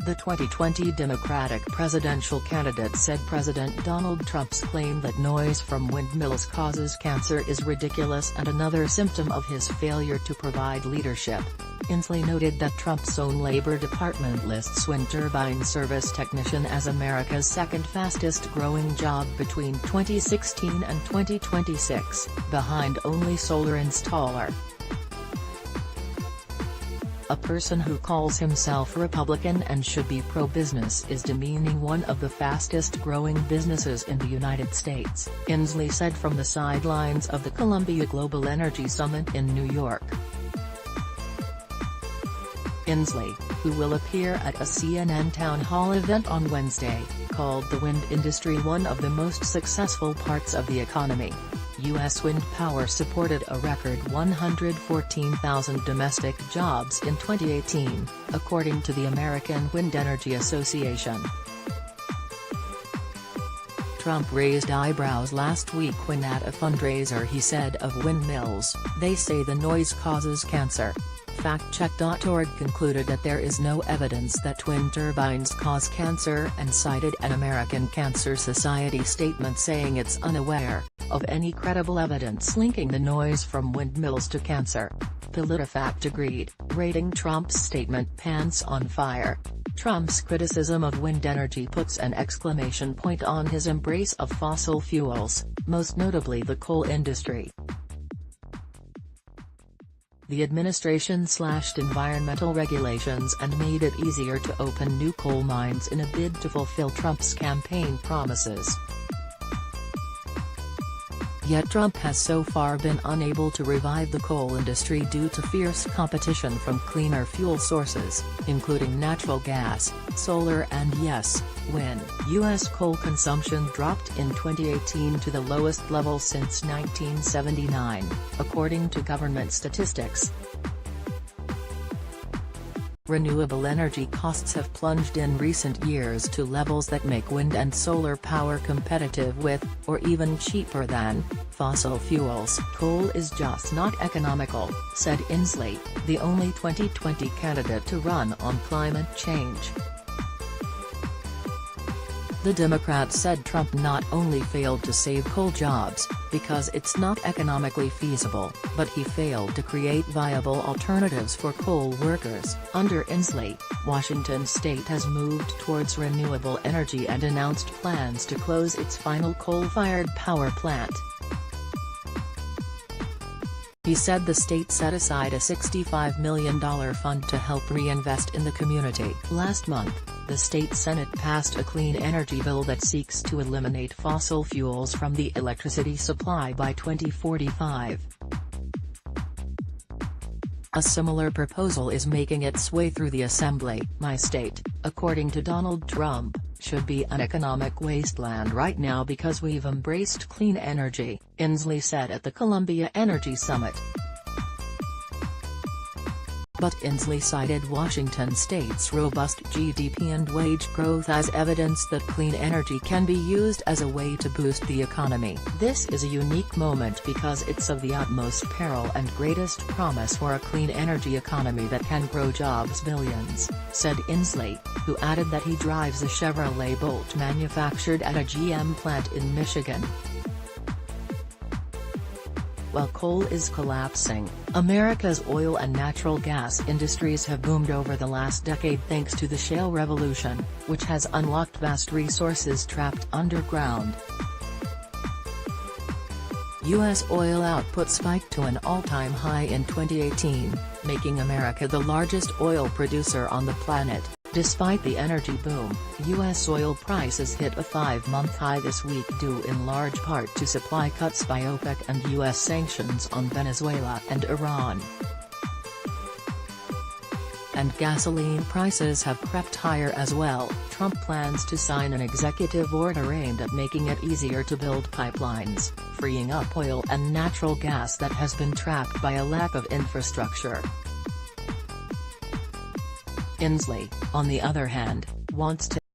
The 2020 Democratic presidential candidate said President Donald Trump's claim that noise from windmills causes cancer is ridiculous and another symptom of his failure to provide leadership. Inslee noted that Trump's own Labor Department lists wind turbine service technician as America's second fastest growing job between 2016 and 2026, behind only solar installer. A person who calls himself Republican and should be pro-business is demeaning one of the fastest-growing businesses in the United States, Inslee said from the sidelines of the Columbia Global Energy Summit in New York. Inslee, who will appear at a CNN town hall event on Wednesday, called the wind industry one of the most successful parts of the economy. U.S. wind power supported a record 114,000 domestic jobs in 2018, according to the American Wind Energy Association. Trump raised eyebrows last week when at a fundraiser he said of windmills, "They say the noise causes cancer." FactCheck.org concluded that there is no evidence that wind turbines cause cancer and cited an American Cancer Society statement saying it's unaware of any credible evidence linking the noise from windmills to cancer. PolitiFact agreed, rating Trump's statement "pants on fire." Trump's criticism of wind energy puts an exclamation point on his embrace of fossil fuels, most notably the coal industry. The administration slashed environmental regulations and made it easier to open new coal mines in a bid to fulfill Trump's campaign promises. Yet Trump has so far been unable to revive the coal industry due to fierce competition from cleaner fuel sources, including natural gas, solar and yes, wind. U.S. coal consumption dropped in 2018 to the lowest level since 1979, according to government statistics. Renewable energy costs have plunged in recent years to levels that make wind and solar power competitive with, or even cheaper than, fossil fuels. Coal is just not economical, said Inslee, the only 2020 candidate to run on climate change. The Democrat said Trump not only failed to save coal jobs, because it's not economically feasible, but he failed to create viable alternatives for coal workers. Under Inslee, Washington state has moved towards renewable energy and announced plans to close its final coal-fired power plant. He said the state set aside a $65 million fund to help reinvest in the community. Last month, the state Senate passed a clean energy bill that seeks to eliminate fossil fuels from the electricity supply by 2045. A similar proposal is making its way through the Assembly. "My state, according to Donald Trump, should be an economic wasteland right now because we've embraced clean energy," Inslee said at the Columbia Energy Summit. But Inslee cited Washington state's robust GDP and wage growth as evidence that clean energy can be used as a way to boost the economy. "This is a unique moment because it's of the utmost peril and greatest promise for a clean energy economy that can grow jobs billions," said Inslee, who added that he drives a Chevrolet Bolt manufactured at a GM plant in Michigan. While coal is collapsing, America's oil and natural gas industries have boomed over the last decade thanks to the shale revolution, which has unlocked vast resources trapped underground. U.S. oil output spiked to an all-time high in 2018, making America the largest oil producer on the planet. Despite the energy boom, U.S. oil prices hit a 5-month high this week due in large part to supply cuts by OPEC and U.S. sanctions on Venezuela and Iran. And gasoline prices have crept higher as well. Trump plans to sign an executive order aimed at making it easier to build pipelines, freeing up oil and natural gas that has been trapped by a lack of infrastructure. Inslee, on the other hand, wants to